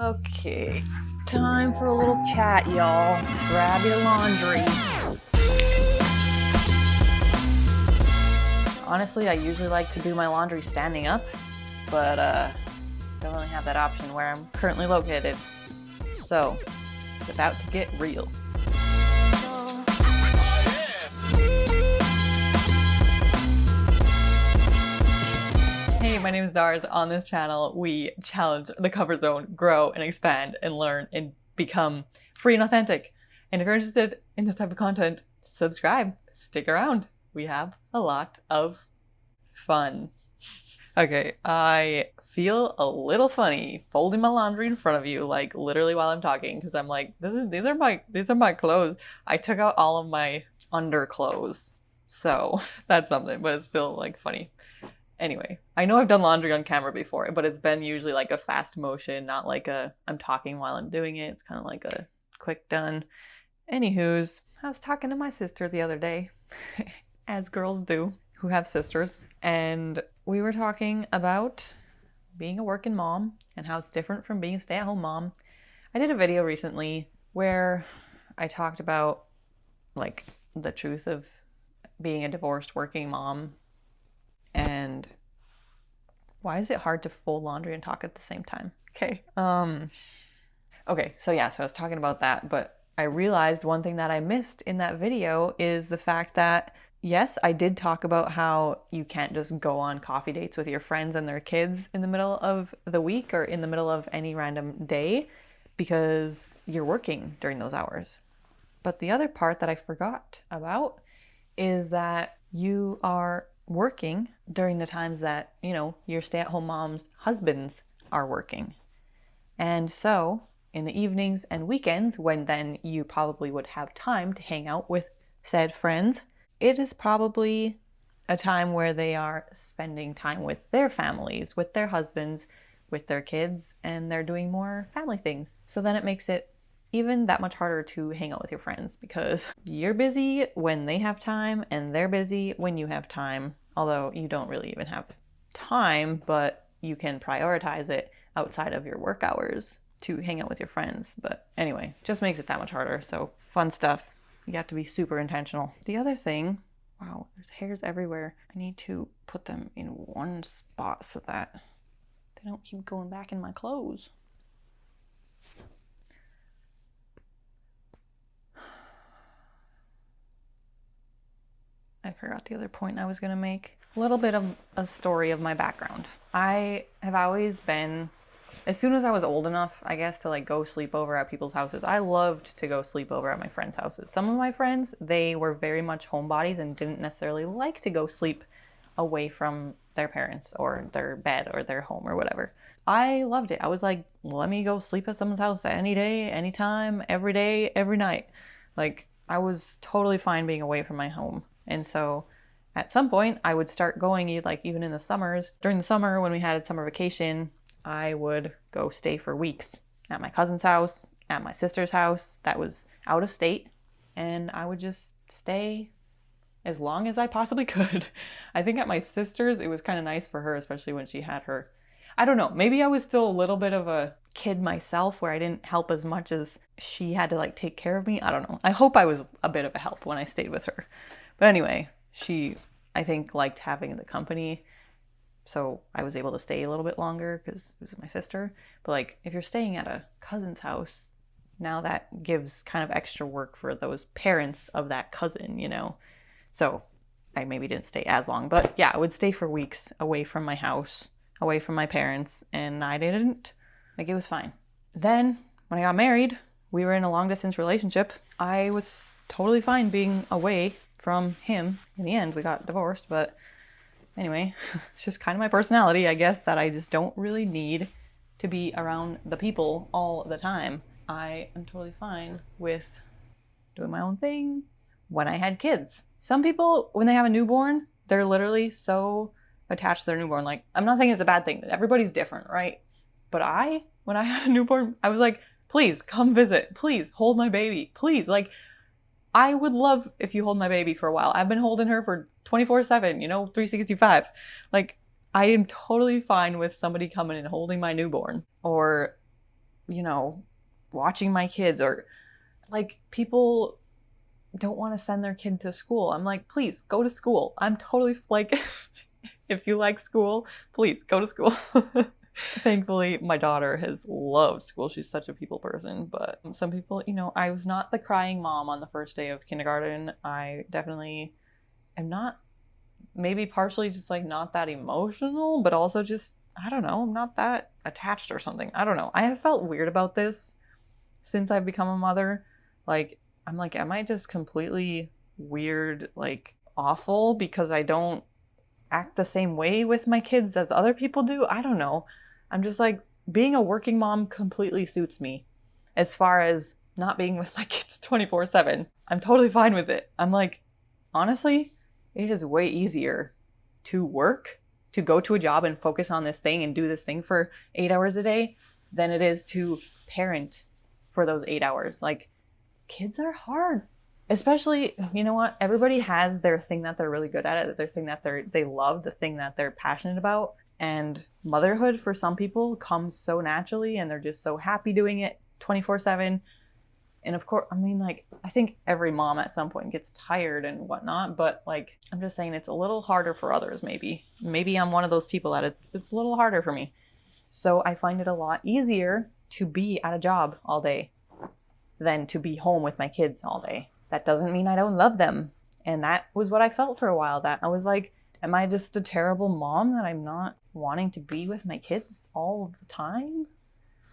Okay, time for a little chat, y'all. Grab your laundry. Honestly, I usually like to do my laundry standing up, but don't really have that option where I'm currently located. So, it's about to get real. Hey, my name is Darz. On this channel, we challenge the comfort zone, grow and expand and learn and become free and authentic. And if you're interested in this type of content, subscribe, stick around. We have a lot of fun. Okay, I feel a little funny folding my laundry in front of you, like literally while I'm talking, because I'm like, these are my clothes. I took out all of my underclothes, so that's something, but it's still like funny. Anyway, I know I've done laundry on camera before, but it's been usually like a fast motion, not like I'm talking while I'm doing it. It's kind of like a quick done. Anywho's, I was talking to my sister the other day, as girls do, who have sisters, and we were talking about being a working mom and how it's different from being a stay-at-home mom. I did a video recently where I talked about like the truth of being a divorced working mom. And why is it hard to fold laundry and talk at the same time? Okay. Okay, so I was talking about that, but I realized one thing that I missed in that video is the fact that, yes, I did talk about how you can't just go on coffee dates with your friends and their kids in the middle of the week or in the middle of any random day because you're working during those hours. But the other part that I forgot about is that you are working during the times that, you know, your stay-at-home moms' husbands are working. And so in the evenings and weekends, when then you probably would have time to hang out with said friends, it is probably a time where they are spending time with their families, with their husbands, with their kids, and they're doing more family things. So then it makes it even that much harder to hang out with your friends because you're busy when they have time and they're busy when you have time. Although you don't really even have time, but you can prioritize it outside of your work hours to hang out with your friends. But anyway, just makes it that much harder. So fun stuff. You have to be super intentional. The other thing, wow, there's hairs everywhere. I need to put them in one spot so that they don't keep going back in my clothes. I forgot the other point I was going to make. A little bit of a story of my background. I have always been, as soon as I was old enough, I guess, to like go sleep over at people's houses, I loved to go sleep over at my friends' houses. Some of my friends, they were very much homebodies and didn't necessarily like to go sleep away from their parents or their bed or their home or whatever. I loved it. I was like, let me go sleep at someone's house any day, anytime, every day, every night. Like, I was totally fine being away from my home. And so at some point I would start going, like even in the summers. During the summer when we had summer vacation, I would go stay for weeks at my cousin's house, at my sister's house that was out of state. And I would just stay as long as I possibly could. I think at my sister's, it was kind of nice for her, especially when she had her, I don't know, maybe I was still a little bit of a kid myself where I didn't help as much as she had to like take care of me. I don't know. I hope I was a bit of a help when I stayed with her. But anyway, she, I think, liked having the company, so I was able to stay a little bit longer because it was my sister. But like, if you're staying at a cousin's house, now that gives kind of extra work for those parents of that cousin, you know? So I maybe didn't stay as long, but yeah, I would stay for weeks away from my house, away from my parents, and I didn't, like, it was fine. Then, when I got married, we were in a long-distance relationship. I was totally fine being away from him. In the end, we got divorced, but anyway, it's just kind of my personality, I guess, that I just don't really need to be around the people all the time. I am totally fine with doing my own thing when I had kids. Some people, when they have a newborn, they're literally so attached to their newborn. Like, I'm not saying it's a bad thing. Everybody's different, right? But when I had a newborn, I was like, please come visit. Please hold my baby. Please, like, I would love if you hold my baby for a while. I've been holding her for 24/7, you know, 365. Like, I am totally fine with somebody coming and holding my newborn or you know, watching my kids, or like people don't want to send their kid to school. I'm like, please go to school. I'm totally like, if you like school, please go to school. Thankfully, my daughter has loved school. She's such a people person. But some people, you know, I was not the crying mom on the first day of kindergarten. I definitely am not, maybe partially just like not that emotional, but also just, I don't know, I'm not that attached or something. I don't know. I have felt weird about this since I've become a mother. Like, I'm like, am I just completely weird, like awful because I don't act the same way with my kids as other people do? I don't know. I'm just like, being a working mom completely suits me. As far as not being with my kids 24/7, I'm totally fine with it. I'm like, honestly, it is way easier to work, to go to a job and focus on this thing and do this thing for 8 hours a day than it is to parent for those 8 hours. Like, kids are hard. Especially, you know what? Everybody has their thing that they're really good at, their thing that they love, the thing that they're passionate about. And motherhood for some people comes so naturally and they're just so happy doing it 24/7. And of course, I mean, like, I think every mom at some point gets tired and whatnot, but like, I'm just saying it's a little harder for others, maybe. Maybe I'm one of those people that it's a little harder for me. So I find it a lot easier to be at a job all day than to be home with my kids all day. That doesn't mean I don't love them. And that was what I felt for a while, that I was like, am I just a terrible mom that I'm not wanting to be with my kids all the time?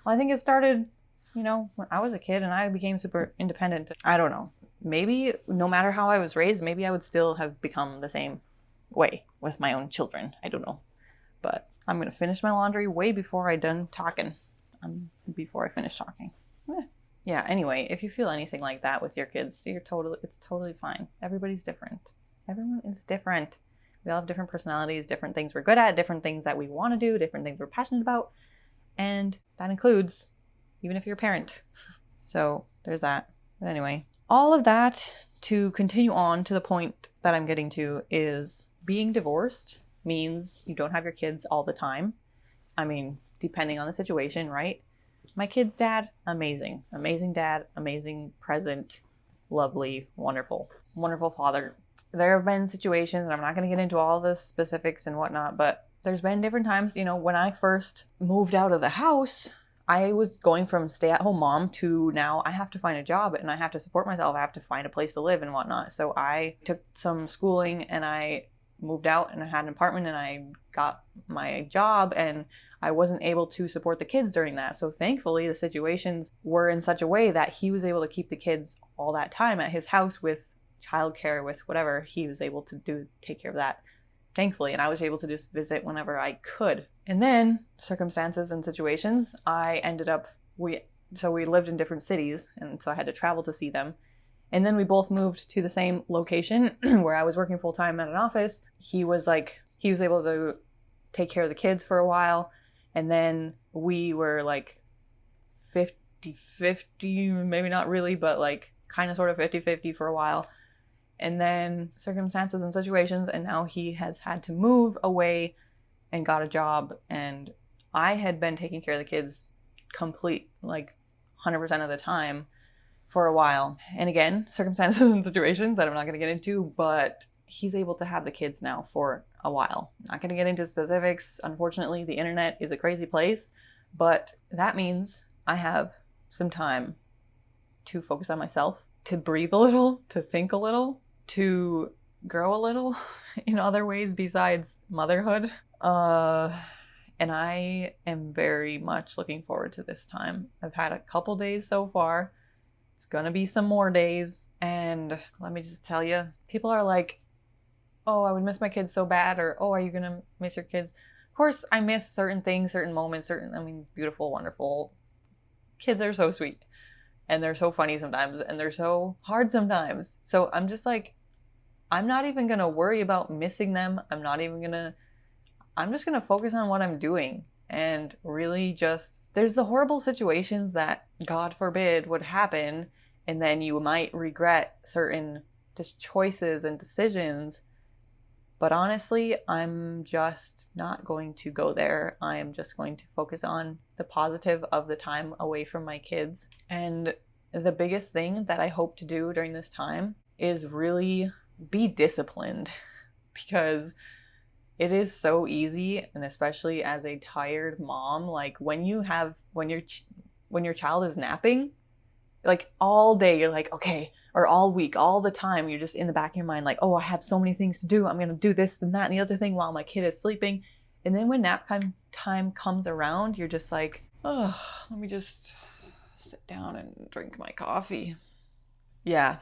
Well, I think it started, you know, when I was a kid and I became super independent. I don't know. Maybe no matter how I was raised, maybe I would still have become the same way with my own children. I don't know. But I'm going to finish my laundry way before I'm done talking. Before I finish talking. Yeah, anyway, if you feel anything like that with your kids, it's totally fine. Everybody's different. Everyone is different. We all have different personalities, different things we're good at, different things that we want to do, different things we're passionate about. And that includes even if you're a parent. So there's that. But anyway, all of that to continue on to the point that I'm getting to is being divorced means you don't have your kids all the time. I mean, depending on the situation, right? My kid's dad, amazing. Amazing dad, amazing present, lovely, wonderful, wonderful father. There have been situations, and I'm not going to get into all the specifics and whatnot, but there's been different times, you know, when I first moved out of the house, I was going from stay-at-home mom to now I have to find a job and I have to support myself. I have to find a place to live and whatnot. So I took some schooling and I moved out and I had an apartment and I got my job, and I wasn't able to support the kids during that. So thankfully the situations were in such a way that he was able to keep the kids all that time at his house with childcare, with whatever he was able to take care of that, thankfully. And I was able to just visit whenever I could. And then circumstances and situations, I ended up, we lived in different cities, and so I had to travel to see them. And then we both moved to the same location where I was working full time at an office. He was able to take care of the kids for a while. And then we were like 50-50, maybe not really, but like kind of sort of 50-50 for a while. And then circumstances and situations, and now he has had to move away and got a job. And I had been taking care of the kids complete, like 100% of the time for a while. And again, circumstances and situations that I'm not going to get into, but he's able to have the kids now for a while. Not going to get into specifics. Unfortunately, the internet is a crazy place, but that means I have some time to focus on myself, to breathe a little, to think a little, to grow a little in other ways besides motherhood. And I am very much looking forward to this time. I've had a couple days so far. It's gonna be some more days. And let me just tell you, people are like, oh, I would miss my kids so bad, or, oh, are you gonna miss your kids? Of course, I miss certain things, certain moments, beautiful, wonderful. Kids are so sweet. And they're so funny sometimes, and they're so hard sometimes. So I'm just like, I'm not even gonna worry about missing them. I'm just gonna focus on what I'm doing. And really just, there's the horrible situations that, God forbid, would happen, and then you might regret certain choices and decisions. But honestly, I'm just not going to go there. I am just going to focus on the positive of the time away from my kids. And the biggest thing that I hope to do during this time is really be disciplined, because it is so easy, and especially as a tired mom, like when your child is napping, like all day you're like, okay, or all week, all the time, you're just in the back of your mind like, oh, I have so many things to do. I'm going to do this and that and the other thing while my kid is sleeping. And then when nap time comes around, you're just like, oh, let me just sit down and drink my coffee. Yeah.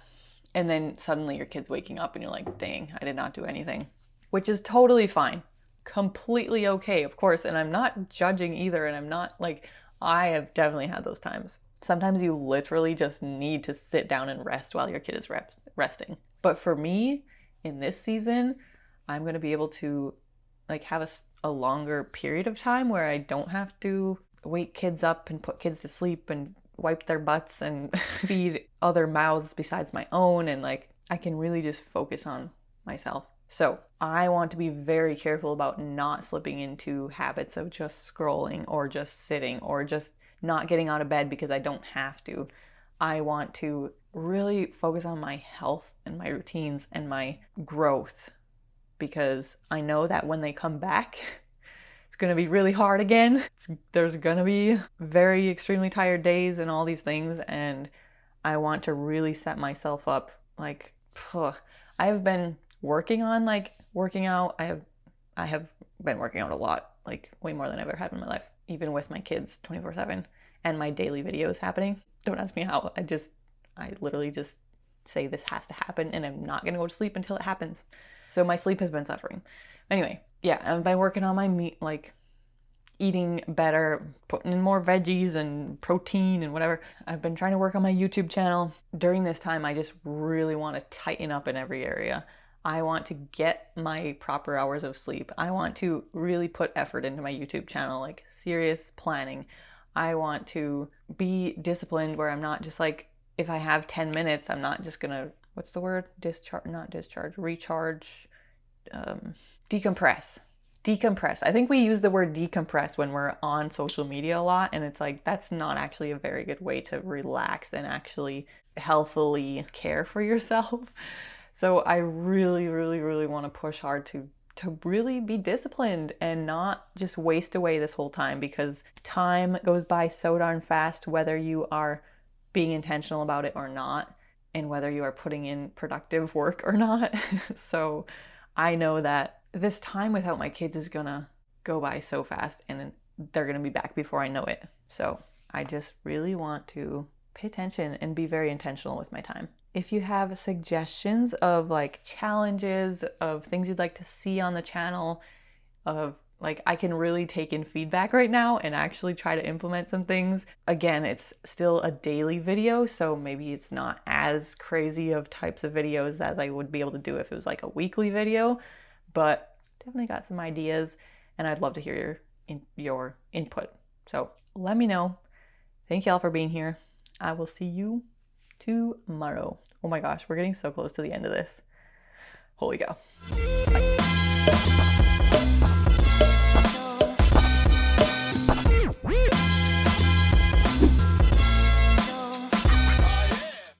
And then suddenly your kid's waking up and you're like, dang, I did not do anything, which is totally fine. Completely okay, of course. And I'm not judging either. And I'm not like, I have definitely had those times. Sometimes you literally just need to sit down and rest while your kid is resting. But for me, in this season, I'm going to be able to like have a longer period of time where I don't have to wake kids up and put kids to sleep and wipe their butts and feed other mouths besides my own. And like, I can really just focus on myself. So I want to be very careful about not slipping into habits of just scrolling or just sitting or just not getting out of bed because I don't have to. I want to really focus on my health and my routines and my growth, because I know that when they come back, it's going to be really hard again. There's going to be very extremely tired days and all these things. And I want to really set myself up. Like, I've been working on like working out. I have been working out a lot, like way more than I've ever had in my life, even with my kids 24/7 and my daily videos happening. Don't ask me how. I literally just say this has to happen and I'm not going to go to sleep until it happens. So my sleep has been suffering. Anyway, yeah, I've been working on my meat, like eating better, putting in more veggies and protein and whatever. I've been trying to work on my YouTube channel. During this time, I just really want to tighten up in every area. I want to get my proper hours of sleep. I want to really put effort into my YouTube channel, like serious planning. I want to be disciplined where I'm not just like, if I have 10 minutes, I'm not just gonna, what's the word? Recharge, decompress. Decompress. I think we use the word decompress when we're on social media a lot, and it's like, that's not actually a very good way to relax and actually healthily care for yourself. So I really, really, really want to push hard to really be disciplined and not just waste away this whole time, because time goes by so darn fast, whether you are being intentional about it or not, and whether you are putting in productive work or not. So I know that this time without my kids is gonna go by so fast, and they're gonna be back before I know it. So I just really want to pay attention and be very intentional with my time. If you have suggestions of like challenges, of things you'd like to see on the channel, of like, I can really take in feedback right now and actually try to implement some things. Again, it's still a daily video, so maybe it's not as crazy of types of videos as I would be able to do if it was like a weekly video, but definitely got some ideas and I'd love to hear your input. So let me know. Thank y'all for being here. I will see you tomorrow. Oh my gosh, we're getting so close to the end of this. Holy cow. Bye.